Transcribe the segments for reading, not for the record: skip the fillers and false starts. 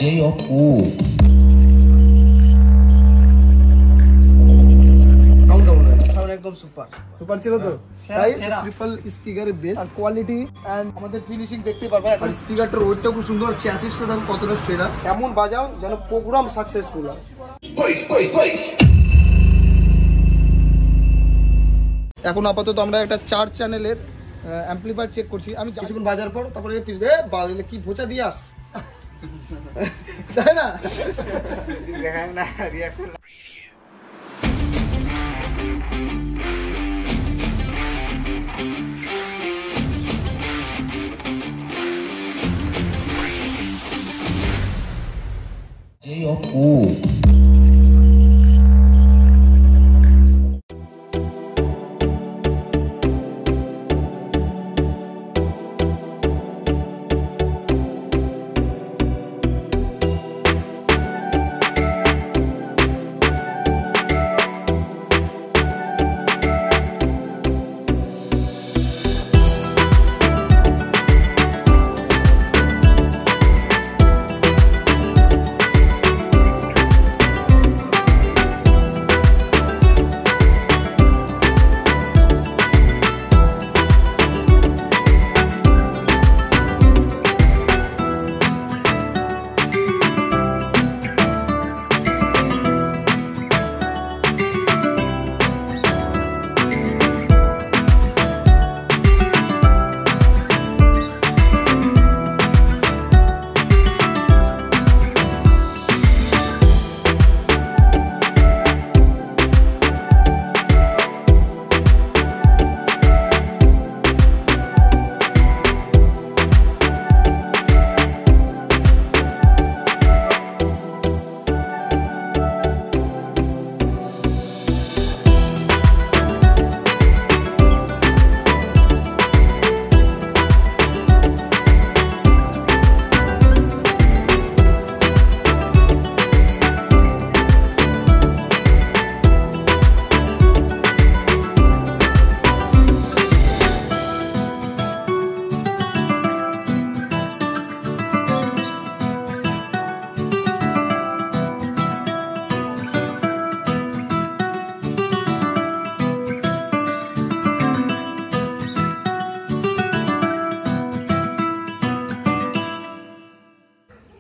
J-O-P একদম super super ছিল তো গাইস। ট্রিপল স্পিকারের বেস আর কোয়ালিটি এন্ড আমাদের ফিনিশিং দেখতে পারবে। আর স্পিকারটার ওয়েটটা খুব সুন্দর, চ্যাসিসটা দেখো কতটা সেরা। এমন বাজাও যেন প্রোগ্রাম সাকসেসফুল হয়। এখন আপাতত আমরা একটা 4 চ্যানেলের অ্যাম্পলিফায়ার চেক করছি। আমি কিছুক্ষণ বাজার পর তারপরে বাজলে কি ভোচা দিয়ে আস তাই না দেখায় না reaction. J-O-P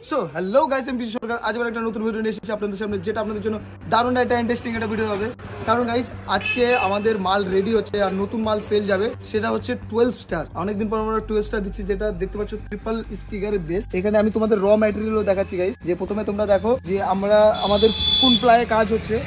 so hello guys, আমি বিশু সরকার। আজ আবার একটা নতুন ভিডিও নিয়ে এসেছি আপনাদের সামনে, যেটা আপনাদের জন্য দারুণ একটা ইন্টারেস্টিং একটা ভিডিও হবে। কারণ গাইস, আজকে আমাদের মাল রেডি হচ্ছে আর নতুন মাল সেল যাবে, সেটা হচ্ছে 12 স্টার। অনেকদিন পর আমরা 12 স্টার দিচ্ছি, যেটা দেখতে পাচ্ছ ট্রিপল স্পিকারের বেস। এখানে আমি তোমাদের র ম্যাটেরিয়ালও দেখাচ্ছি গাইস। যে প্রথমে তোমরা দেখো যে আমাদের কোন প্লায়ে কাজ হচ্ছে।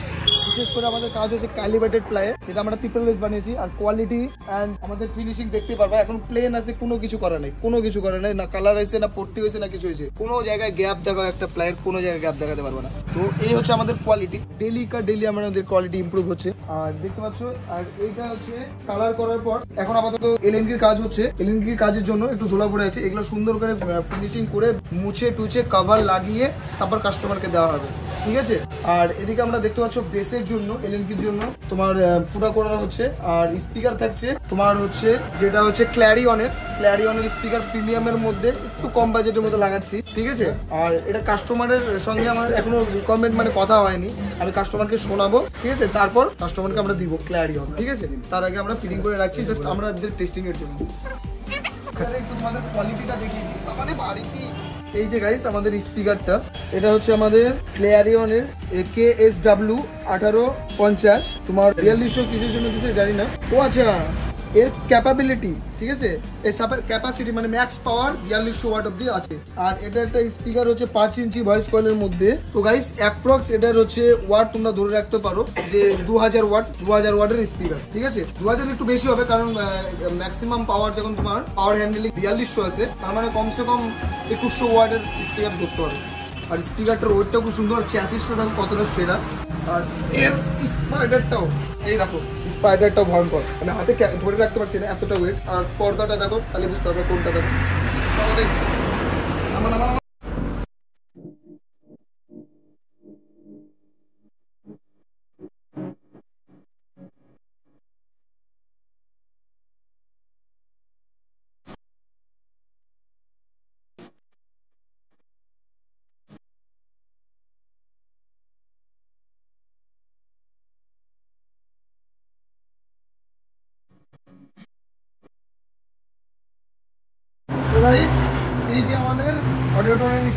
বিশেষ করে আমাদের কাজ হচ্ছে ক্যালিব্রেটেড প্লায়ে, যেটা আমরা ট্রিপল বেস বানিয়েছি। আর কোয়ালিটি অ্যান্ড আমাদের ফিনিশিং দেখতে পারবা। এখন প্লেন আছে, কোনো কিছু করা নেই, কোনো কিছু করা নেই। না কালার হয়েছে, না পট্টি হয়েছে, না কিছু হয়েছে। কোনো জায়গায় গ্যাপ দেখাও, একটা প্লায়ের কোনো জায়গায় গ্যাপ দেখাতে পারবে না। তো এই হচ্ছে আমাদের কোয়ালিটি। ডেলি আমাদের কোয়ালিটি ইমপ্রুভ হচ্ছে। আর দেখতে পাচ্ছ, আর এইটা হচ্ছে কালার করার পর এখন আপাতত এলএনকির কাজ হচ্ছে। এলএনকির কাজের জন্য একটু ধুলা পড়ে আছে, এগুলো সুন্দর করে ফিনিশিং করে মুছে টুছে কভার লাগিয়ে তারপর কাস্টমারকে দেওয়া হবে, ঠিক আছে। আর এদিকে আমরা দেখতে পাচ্ছ বেসের জন্য, এলএনকির জন্য তোমার ফুটা করা হচ্ছে। আর স্পিকার থাকছে তোমার হচ্ছে, যেটা হচ্ছে ক্ল্যারিয়নের স্পিকার প্রিমিয়ামের মধ্যে একটু কম বাজেটের মধ্যে লাগাচ্ছি, ঠিক আছে। আর এটা কাস্টমারের সঙ্গে আমার এখনো রিকমেন্ড মানে কথা হয়নি, আমি কাস্টমারকে শোনাবো, ঠিক আছে। তারপর কাস্টমারকে আমরা দিব ক্ল্যারিয়ন, ঠিক আছে। তার আগে আমরা ফিটিং করে রাখছি জাস্ট আমাদের টেস্টিং এর জন্য। একটু তোমাদের কোয়ালিটিটা দেখিয়ে দিই মানে বাড়িতে। এই যে গাইস, আমাদের স্পিকারটা, এটা হচ্ছে আমাদের ক্ল্যারিয়নের KSW 1850। তোমার 4200 কিসের জন্য দিছে জানি না। ও আচ্ছা, এর ক্যাপাবিলিটি, ঠিক আছে, এর ক্যাপাসিটি মানে ম্যাক্স পাওয়ার 4200 ওয়াট অব্দি আছে। আর এটা একটা স্পিকার হচ্ছে 5 ইঞ্চি ভয়েস কয়েলের মধ্যে। তো গাইস, অ্যাপ্রক্স এটার হচ্ছে ওয়াট তোমরা ধরে রাখতে পারো যে 2000 ওয়াটের স্পিকার, ঠিক আছে। 2000 একটু বেশি হবে, কারণ ম্যাক্সিমাম পাওয়ার যখন তোমার পাওয়ার হ্যান্ডেলিং 4200 আছে, তার মানে কমসে কম 2100 ওয়াটের স্পিকার ধরতে পারো। আর স্পিকারটার ওয়েটটা খুব সুন্দর, চ্যাসিসটা দেখো কতটা সেরা। আর এর স্পাইডারটাও, এই দেখো স্পাইডারটাও ভয়ঙ্কর, মানে হাতে ধরে রাখতে পারছি না, এতটা ওয়েট। আর পর্দাটা দেখো, তাহলে বুঝতে পারবে কোনটা দেখো। আমার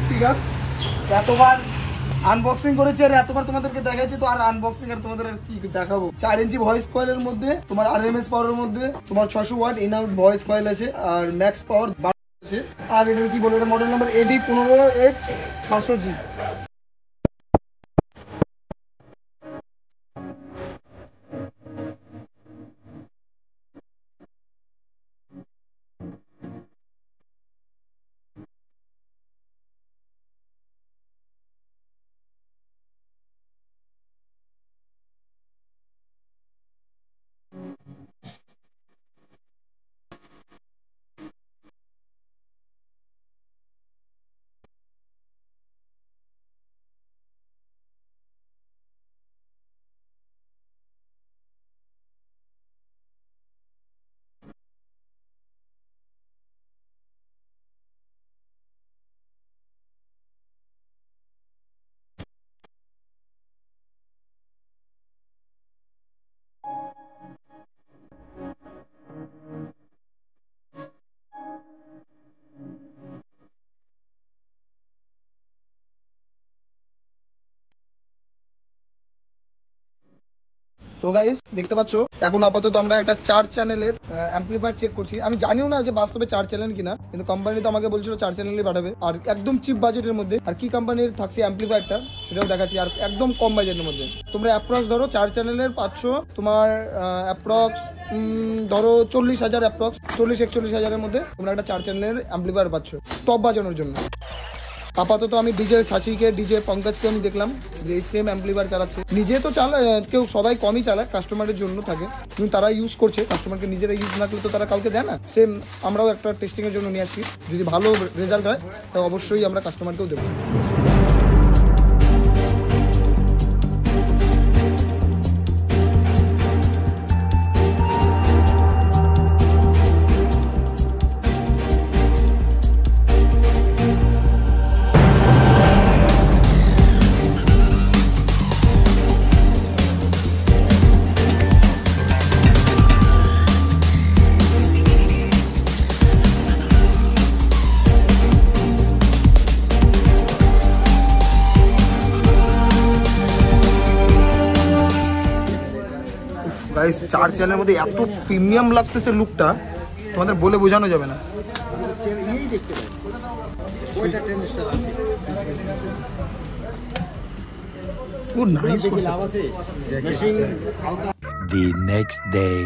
স্পিকার। এতবার আনবক্সিং করেছি আর এতবার তোমাদেরকে দেখাচ্ছি, তো আর আনবক্সিং আর তোমাদের আর কি দেখাবো। 4 ইঞ্চি ভয়েস কয়েলের মধ্যে তোমার RMS পাওয়ারের মধ্যে তোমার 600 watt in out voice coil আছে আর ম্যাক্স পাওয়ার আছে। আর এটার কি বলবো, এটা মডেল নাম্বার AD15X600G। তো গাইস দেখতে পাচ্ছ এখন আপাতত আমরা একটা 4 চ্যানেলের অ্যাম্পলিফায়ার চেক করছি। আমি জানিও না যে বাস্তবে 4 চ্যানেল কিনা, কিন্তু কোম্পানি তো আমাকে বলছিল 4 চ্যানেলই পাঠাবে আর একদম চিপ বাজেটের মধ্যে। আর কি কোম্পানির থাকছে অ্যাম্পলিফায়ারটা সেটাও দেখাচ্ছি, আর একদম কম বাজেটের মধ্যে। তোমরা অ্যাপ্রক্স ধরো 4 চ্যানেলের 500 তোমার অ্যাপ্রক্স ধরো 40,000, অ্যাপ্রক্স 40-41,000-এর মধ্যে তোমরা একটা 4 চ্যানেলের অ্যাম্পলিফায়ার পাচ্ছ টপ বাজানোর জন্য। আপাতত আমি ডিজে সাচিকে, ডিজে পঙ্কজকে আমি দেখলাম যে এই সেম অ্যাম্পলিফায়ার চালাচ্ছে। নিজে তো চালায় কেউ, সবাই কমই চালায়, কাস্টমারের জন্য থাকে, কিন্তু তারা ইউজ করছে। কাস্টমারকে নিজেরা ইউজ না করলে তো তারা কাউকে দেয় না। সেম আমরাও একটা টেস্টিংয়ের জন্য নিয়ে আসছি, যদি ভালো রেজাল্ট হয় তো অবশ্যই আমরা কাস্টমারকেও দেবো। গাইস 4 চ্যানেলের মধ্যে এত প্রিমিয়াম লাগতেছে লুকটা, তোমাদের বলে বোঝানো যাবে না। ও নাইস। The next day.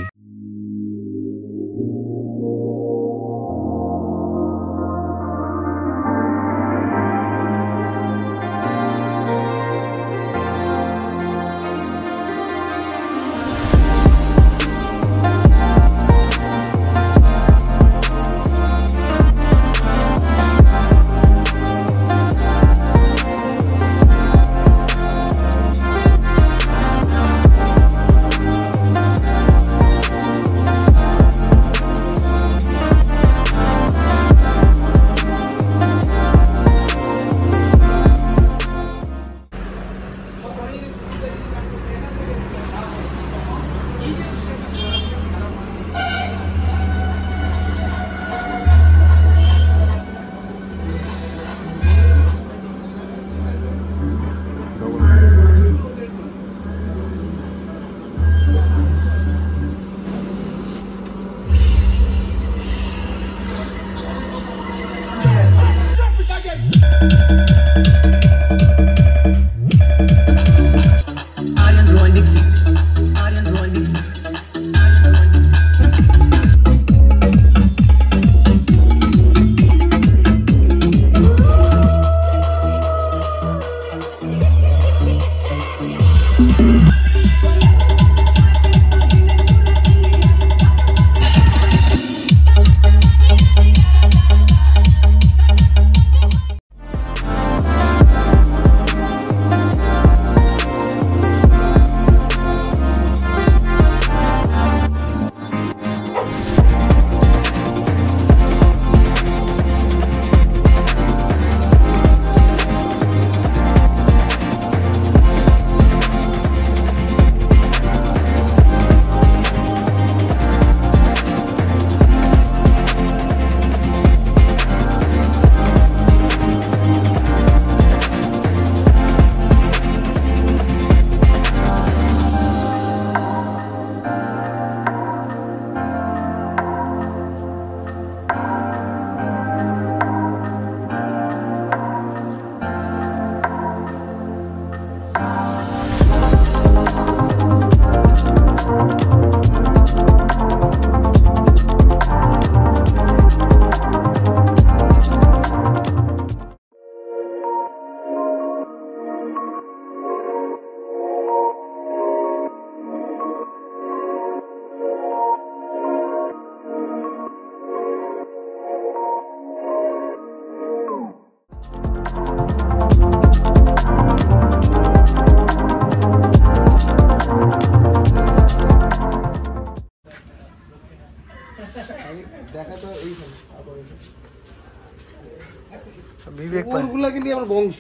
বিবেক ওরগুলাকে নিয়ে আমার বংশ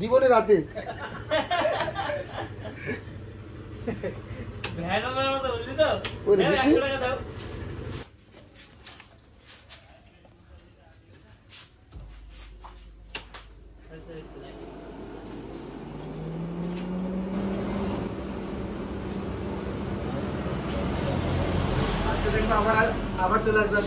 জীবনে রাতে আবার চলে আসবে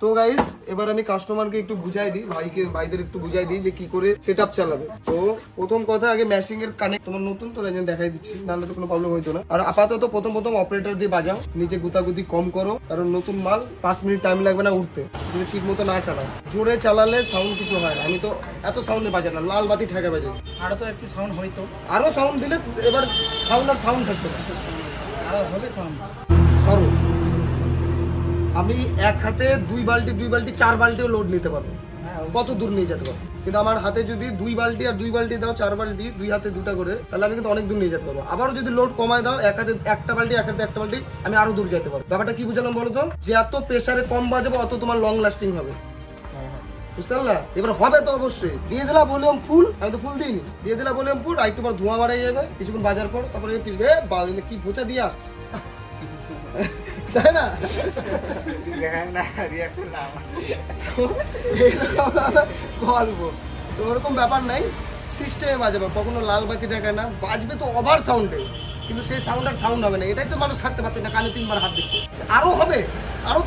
তো গাইস এবার আমি কাস্টমারকে একটু বুঝাই দিই ভাইদের একটু বুঝাই দিই যে কি করে সেটআপ চালাবে। তো প্রথম কথা আগে ম্যাশিং এর কানেক্ট তোমার নতুন তো তাই জন্য দেখাই দিচ্ছি, নাহলে তো কোনো প্রবলেম হইতো না। আর আপাতত প্রথম অপারেটর দিয়ে বাজাও, নিচে গুতাগুতি কম করো, কারণ নতুন মাল 5 মিনিট টাইম লাগবে না উঠতে যদি ঠিক মতো না চালাও। জোরে চালালে সাউন্ড কিছু হয় না, আমি তো এত সাউন্ডে বাজাই না, লাল বাতি ঠেকা বাজে। আরো তো একটু সাউন্ড হইতো, আরো সাউন্ড দিলে এবার সাউন্ড থাকতো না, আরো হবে সাউন্ড। ধরো আমি এক হাতে 2 বালতি 4 বালতিও লোড নিতে পারবো, কত দূর নিয়ে যেতে পারবো। কিন্তু আমার হাতে যদি 2 বালতি আর 2 বালতি দাও, 4 বালতি 2 হাতে 2টা করে, তাহলে আমি কিন্তু অনেক দূর নিয়ে যেতে পারবো। আবারও যদি লোড কমায় দাও, এক হাতে একটা বালতি এক হাতে একটা বালতি, আমি আরো দূর যেতে পারবো। ব্যাপারটা কি বুঝলাম বলো তো, যে এত প্রেসারে কম বাজাবো অত তোমার লং লাস্টিং হবে, বুঝতে পারলা? এবার হবে তো অবশ্যই। দিয়ে দিলা ভলিউম ফুল, আমি তো ফুল দিইনি, দিয়ে দিলা ভলিউম ফুল, আর একটু পর ধোঁয়া বাড়াই যাবে, কিছুক্ষণ বাজার পর তারপরে কি বোঝা দিয়ে আস, তাই না? গল্প তো ওরকম ব্যাপার নাই, সিস্টেমে বাজাবে, কখনো লাল বাতি দেখায় না, বাজবে তো ওভার সাউন্ডে, কিন্তু সেই সাউন্ড আর সাউন্ড হবে না। এটাই তো মানুষ থাকতে পারছে না, কানে 3বার হাত দিচ্ছে। আরো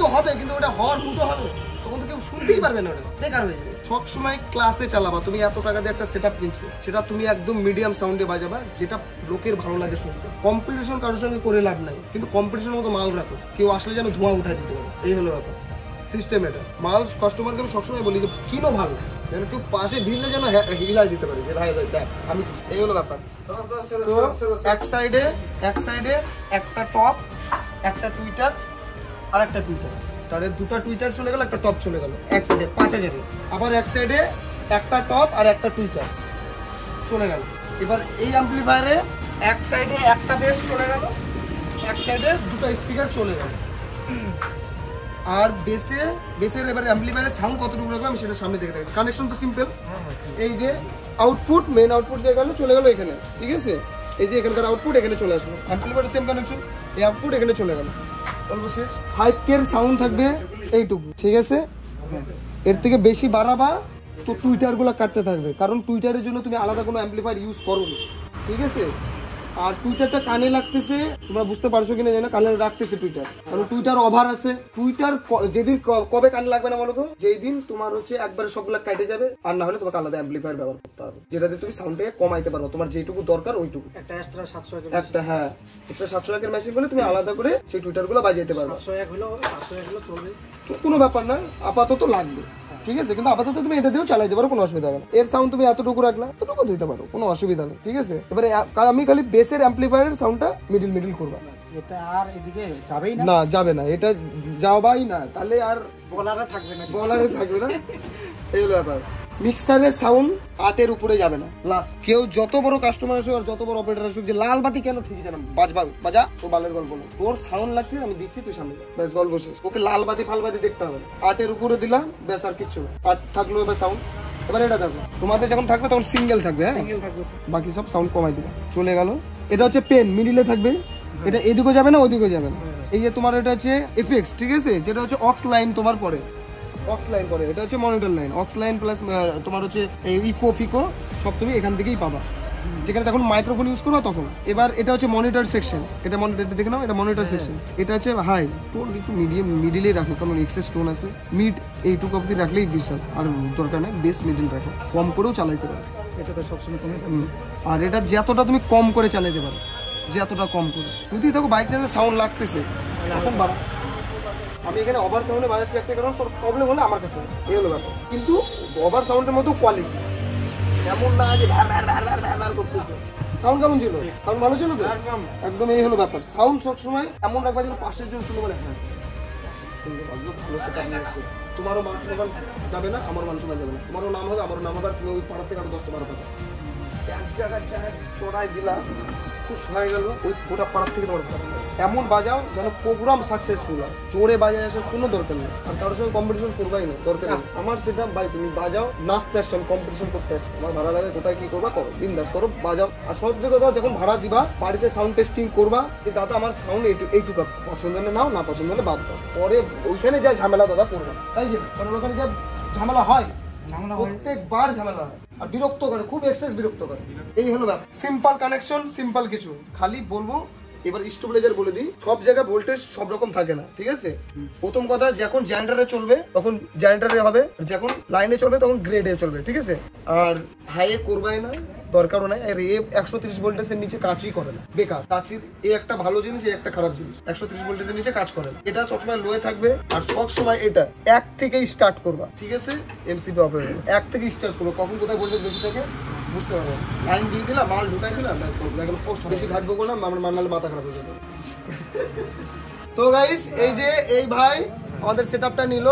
তো হবে, কিন্তু ওটা হওয়ার মতো হবে, তখন তো কেউ শুনতেই পারবে না, ওটা বেকার হয়ে যাবে। সবসময় ক্লাসে চালাবা, তুমি এত টাকা দিয়ে একটা সেটআপ কিনছো, সেটা তুমি একদম মিডিয়াম সাউন্ডে বাজাবা, যেটা লোকের ভালো লাগে শুনতে। কম্পিটিশন কারোর সঙ্গে করে লাভ নাই, কিন্তু কম্পিটিশনের মতো মাল রাখো, কেউ আসলে যেন ধোঁয়া উঠাই দিতে পারে, এই হলো ব্যাপার। সিস্টেম এটা। মাল কাস্টমারকে আমি সবসময় বলি যে কিনো ভালো, যেন কেউ পাশে ভিড়লে যেন হিলাই দিতে পারে, যে ভাই দেখ আমি, এই হলো ব্যাপার। তো এক সাইডে একটা টপ, একটা টুইটার আর একটা টুইটার, তাহলে 2টা টুইটার চলে গেল, একটা টপ চলে গেল এক সাইডে 5000-এ। আবার এক সাইডে একটা টপ আর একটা টুইটার চলে গেল। এবার এই অ্যাম্পলিফায়ারে এক সাইডে একটা বেস চলে গেল, এক সাইডে 2টা স্পিকার চলে গেল। আর বেসের এবার অ্যাম্পলিফায়ারের সাউন্ড কতটুকু রাখবে আমি সেটা সামনে দেখে থাকি। কানেকশন তো সিম্পল, এই যে আউটপুট, মেন আউটপুট দিয়ে গেল, চলে গেল এখানে, ঠিক আছে? এই যে এখানকার আউটপুট এখানে চলে আসলো, অ্যাম্পলিফায়ারের সেম কানেকশন, এই আউটপুট এখানে চলে গেল। 5K এর সাউন্ড থাকবে এইটুকু, ঠিক আছে? এর থেকে বেশি বাড়াবা তো টুইটারগুলো কাটতে থাকবে, কারণ টুইটারের জন্য তুমি আলাদা কোনো অ্যাম্পলিফায়ার ইউজ করোনি, ঠিক আছে? আর টুইটারটা কানে লাগতেছে, তোমরা বুঝতে পারছো কিনা জানি না, কানে রাখতেছে টুইটার, কারণ টুইটার ওভার আছে। টুইটার যেদিন কবে কানে লাগবে না বলো তো, যেই দিন তোমার হচ্ছে একবারে সবগুলো কেটে যাবে, আর না হলে তোমাকে আলাদা অ্যাম্পলিফায়ার ব্যবহার করতে হবে, যেটাতে তুমি সাউন্ডটাকে কমাইতে পারো, তোমার যেটুকু দরকার ওইটুকু। একটা এক্সট্রা 700 একটা, হ্যাঁ, এক্সট্রা 700 এর মেশিন বলে তুমি আলাদা করে সেই টুইটারগুলো বাজাইতে পারবে। 701 হলো 701 হলো চলবে, কোনো ব্যাপার না, আপাতত লাগবে, ঠিক আছে? কিন্তু আপাতত তুমি এটা দিয়েও চালাইতে পারো, কোনো অসুবিধা হবে না। এর সাউন্ড তুমি এতটুকু রাখলা, এতটুকু দিতে পারো, কোনো অসুবিধা নেই, ঠিক আছে? এবারে আমি খালি বেসের অ্যাম্পলিফায়ারের সাউন্ডটা মিডিল করবা, এটা আর এদিকে যাবেই না, না যাবে না, এটা যাবাই না, তাহলে আর বলারে থাকবে না, এই হলো ব্যাপার। মিক্সারের সাউন্ড 8 উপরে যাবে না লাস্ট। কেউ যত বড় কাস্টমার আসুক আর যত বড় অপারেটর আসুক যে লাল বাতি কেন ঠিকই জানাম বাজা তো বালের গল্প না। তোর সাউন্ড লাগছে আমি দিচ্ছি তুই সামনে যা, ব্যাস গল্প শেষ। ওকে লাল বাতি ফাল বাতি দেখতে হবে না, 8 উপরে দিলাম ব্যাস আর কিচ্ছু না। 8 থাকলো এবার সাউন্ড। এবার এটা দেখো তোমাদের যখন থাকবে তখন সিঙ্গেল থাকবে, হ্যাঁ সিঙ্গেল থাকবে, বাকি সব সাউন্ড কমাই দিবে। চলে গেল। এটা হচ্ছে পেন মিডিলে থাকবে, এটা এদিকেও যাবে না ওদিকেও যাবে না। এই যে তোমার এটা হচ্ছে এফএক্স, ঠিক আছে, যেটা হচ্ছে অক্স লাইন তোমার পরে, অক্স লাইন পরে, এটা হচ্ছে monitor line, ox line plus তোমার হচ্ছে ইকো ফিকো সব তুমি এখান থেকেই পাবা, যেখানে তখন মাইক্রোফোন ইউজ করবো তখন। এবার এটা হচ্ছে মনিটর সেকশন, এটা মনিটর দেখে নাও, এটা মনিটর সেকশন। এটা হচ্ছে হাই টোন, একটু মিডিয়াম মিডিলেই রাখো কারণ এক্সেস টোন আছে। মিড এইটুকু অবধি রাখলেই বিশাল, আর দরকার নেই বেস মিডিল রাখো, কম করেও চালাইতে পারো। এটা তো সবসময় কমে আর এটা যতটা তুমি কম করে চালাতে পারো, যতটা কম করে, যদি দেখো বাইক চালাতে সাউন্ড লাগতেছে এখন বাড়া। আমি এখানে ওভার সাউন্ডে বাজাচ্ছি একটা কারণ তোর প্রবলেম হলে আমার কাছে এই হলো ব্যাপার, কিন্তু ওভার সাউন্ডের মতো কোয়ালিটি এমন না যে where where where where where where করতেছে। সাউন্ড কেমন ছিল? সাউন্ড ভালো ছিল তো? একদম এই হলো ব্যাপার। সাউন্ড সবসময় এমন রাখবা যেন পাশের জন শুনে বলে হ্যাঁ সুন্দর ভালো সেটআপ নিয়ে এসেছে। তোমারও মান সম্মান যাবে না, আমারও মান সম্মান যাবে না, তোমারও নাম হবে আমারও নাম হবে, আর তুমি ওই পাড়ার থেকে আরো 10টা 12টা এক জায়গায় চড়াই দিলা খুশ হয়ে গেল, ওই গোটা পাড়ার থেকে তোমার এমন বাজাও যেন প্রোগ্রাম সাকসেসফুল হয়। জোরে বাজায় আসার কোনো দরকার নেই, আর কারোর সঙ্গে কম্পিটিশন করবাই না, দরকার নেই। আমার সেটা ভাই তুমি বাজাও, নাচতে আসছো, আমি কম্পিটিশন করতে আসছি, আমার ভালো লাগে কোথায় কি করবা করো, বিন্দাস করো, বাজাও। আর সব জায়গায় দাও যখন ভাড়া দিবা বাড়িতে সাউন্ড টেস্টিং করবা যে দাদা আমার সাউন্ড এইটুকু পছন্দ হলে নাও, না পছন্দ হলে বাদ দাও, পরে ওইখানে যা ঝামেলা দাদা করবা, তাই কি? কারণ ওখানে যা ঝামেলা হয় প্রত্যেকবার ঝামেলা হয় আর বিরক্ত করে, খুব এক্সেস বিরক্ত করে। এই হলো ব্যাপার, সিম্পল কানেকশন, সিম্পল কিছু। খালি বলবো এবার স্টেবিলাইজার বলে দিই, সব জায়গায় ভোল্টেজ সব রকম থাকে না, ঠিক আছে? প্রথম কথা যখন জেনারেটরে চলবে তখন জেনারেটরে হবে, যখন লাইনে চলবে তখন গ্রেডে চলবে, ঠিক আছে? আর হাইয়ে করবাই না, দরকারও নাই। আর এ 130 ভোল্টেজের নিচে কাজই করে না, বেকার। কাচির এই একটা ভালো জিনিস, এই একটা খারাপ জিনিস, 130 ভোল্টেজের নিচে কাজ করে না। এটা সবসময় লোয়ে থাকবে, আর সবসময় এটা 1 থেকেই স্টার্ট করবা, ঠিক আছে? এমসিপি অফ হয়ে যাবে, 1 থেকেই স্টার্ট করবো। কখন কোথায় ভোল্টেজ বেশি থাকে বুঝতে পারবো, লাইন দিয়ে দিলাম, মাল ঢুকাই দিলাম, বেশি ঘাটবো না, আমার মাল মাথা খারাপ হয়ে যাবে। তো গাইস এই যে এই ভাই আমাদের সেটআপটা নিল,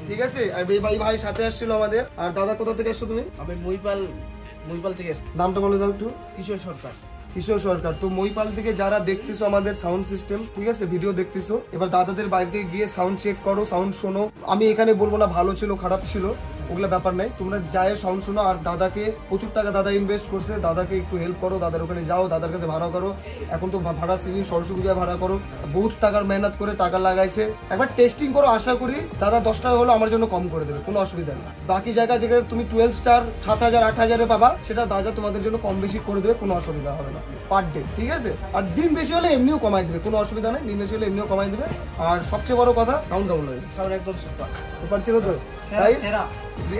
ঠিক আছে? আর এই ভাই সাথে আসছিল আমাদের। আর দাদা কোথা থেকে আসছো তুমি? আমি মইপাল থেকে এসেছি। নামটা বলে দাও একটু। কিশোর সরকার। কিশোর সরকার। তো মইপাল থেকে যারা দেখতেছো আমাদের সাউন্ড সিস্টেম, ঠিক আছে, ভিডিও দেখতেছো, এবার দাদাদের বাড়িতে গিয়ে সাউন্ড চেক করো, সাউন্ড শোনো। আমি এখানে বলবো না ভালো ছিল খারাপ ছিল, ওগুলো ব্যাপার নাই, তোমরা যায় সাউন্ড শোনো। আর দাদাকে প্রচুর টাকা দাদা ইনভেস্ট করছে, দাদাকে একটু হেল্প করো, দাদার ওখানে যাও, দাদার কাছে ভাড়া করো। এখন তো ভাড়া সিজন, সরস্বতী পূজায় ভাড়া করো, বহুত টাকার মেহনত করে টাকা লাগাইছে। একবার টেস্টিং করো, আশা করি দাদা 10 টাকা হলো আমার জন্য কম করে দেবে, কোনো অসুবিধা নেই। বাকি জায়গা যেখানে তুমি 12 স্টার 7000 8000-এ পাবা, সেটা দাদা তোমাদের জন্য কম বেশি করে দেবে, কোনো অসুবিধা হবে না পার ডে, ঠিক আছে? আর দিন বেশি হলে এমনিও কমাই দেবে, কোনো অসুবিধা নেই, দিন বেশি হলে এমনিও কমাই দেবে। আর সবচেয়ে বড় কথা সাউন্ড কেমন লাগে? সাউন্ড একদম সুপার সুপার ছিল তো গাইস।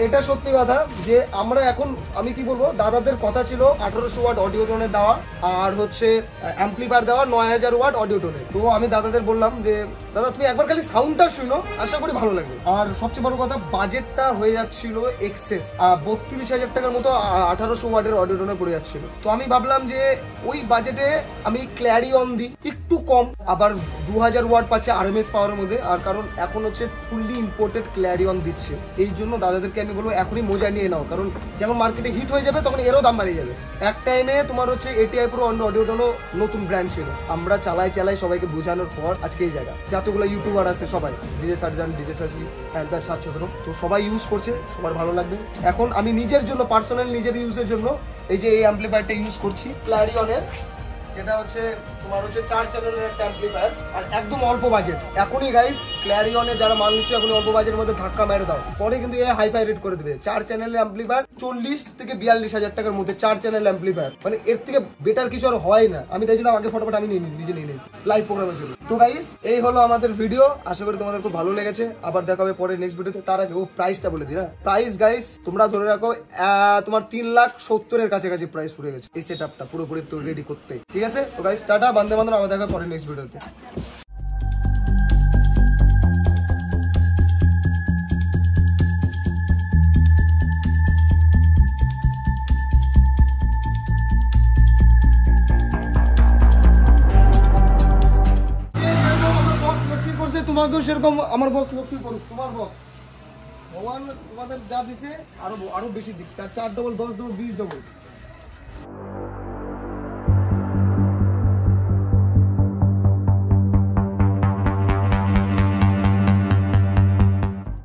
এটা সত্যি কথা যে আমরা এখন, আমি কি বলবো, দাদাদের কথা ছিল 1800 ওয়াট অডিও টোনের দেওয়া, আর হচ্ছে অ্যাম্পলিফায়ার দেওয়া 9000 ওয়াট অডিও টোনের। তো আমি দাদাদের বললাম যে দাদা তুমি একবার খালি সাউন্ডটা শুনো, আশা করি ভালো লাগবে। আর সবচেয়ে বড় কথা বাজেটটা হয়ে যাচ্ছিল এক্সেস, 32,000 টাকার মতো 1800 ওয়াটের অডিও টোনে পড়ে যাচ্ছিল। তো আমি ভাবলাম যে ওই বাজেটে আমি ক্ল্যারিয়ন দিই একটু কম, আবার 2000 ওয়াট পাচ্ছে আরএমএস পাওয়ারের মধ্যে। আর কারণ এখন হচ্ছে ফুললি ইম্পোর্টেড ক্ল্যারিয়ন দিচ্ছে, এই জন্য দাদাদেরকে আমি বলবো এখনই মজা নিয়ে নাও, কারণ যখন মার্কেটে হিট হয়ে যাবে তখন এরও দাম বাড়িয়ে যাবে। এক টাইমে তোমার হচ্ছে এটিআই প্রো অডিও টোনও নতুন ব্র্যান্ড ছিল, আমরা চালাই সবাইকে বোঝানোর পর আজকে এই জায়গা। যতগুলো ইউটিউবার আছে সবাই ডিজে সার্জান, ডিজে শাসি, হ্যান্ডার 717, তো সবাই ইউজ করছে, সবার ভালো লাগবে। এখন আমি নিজের জন্য পার্সোনাল নিজের ইউজের জন্য এই যে এই অ্যাম্পলিফায়ারটা ইউজ করছি ক্ল্যারিয়নের, যেটা হচ্ছে তোমার হচ্ছে 4 চ্যানেলের একটা অ্যাম্পলিফায়ার, আর একদম অল্প বাজেট। এখনই গাইস ক্ল্যারিয়নে যারা মাল নিচ্ছে এখন অল্প বাজেটের মধ্যে ধাক্কা মেরে দাও, পরে কিন্তু এ হাইফাই রেট করে দেবে। 4 চ্যানেলের অ্যাম্পলিফায়ার 40 থেকে 42,000 টাকার মধ্যে 4 চ্যানেল অ্যাম্পলিফায়ার, মানে এর থেকে বেটার কিছু আর হয় না। আমি তাই জন্য আগে ফটোফট আমি নিজে নিয়ে নিয়েছি লাইভ প্রোগ্রামের জন্য। তো গাইস এই হলো আমাদের ভিডিও, আশা করি তোমাদের খুব ভালো লেগেছে। আবার দেখা হবে পরে নেক্সট ভিডিওতে। তার আগে ও প্রাইসটা বলে দিই না, প্রাইস গাইস তোমরা ধরে রাখো তোমার 3,70,000 কাছাকাছি প্রাইস পড়ে গেছে এই সেটআপটা পুরোপুরি তো রেডি করতে, ঠিক আছে? তো গাইস টাটা, বান্দে বান্দর, আবার দেখা পরে নেক্সট ভিডিওতে। তোমাকেও সেরকম আমার বক্স লক্ষ্মী করুক, তোমার বক্স ভগবান তোমাদের যা দিছে আরো আরো বেশি দিক, তার 4 ডবল 10 ডবল 20 ডবল।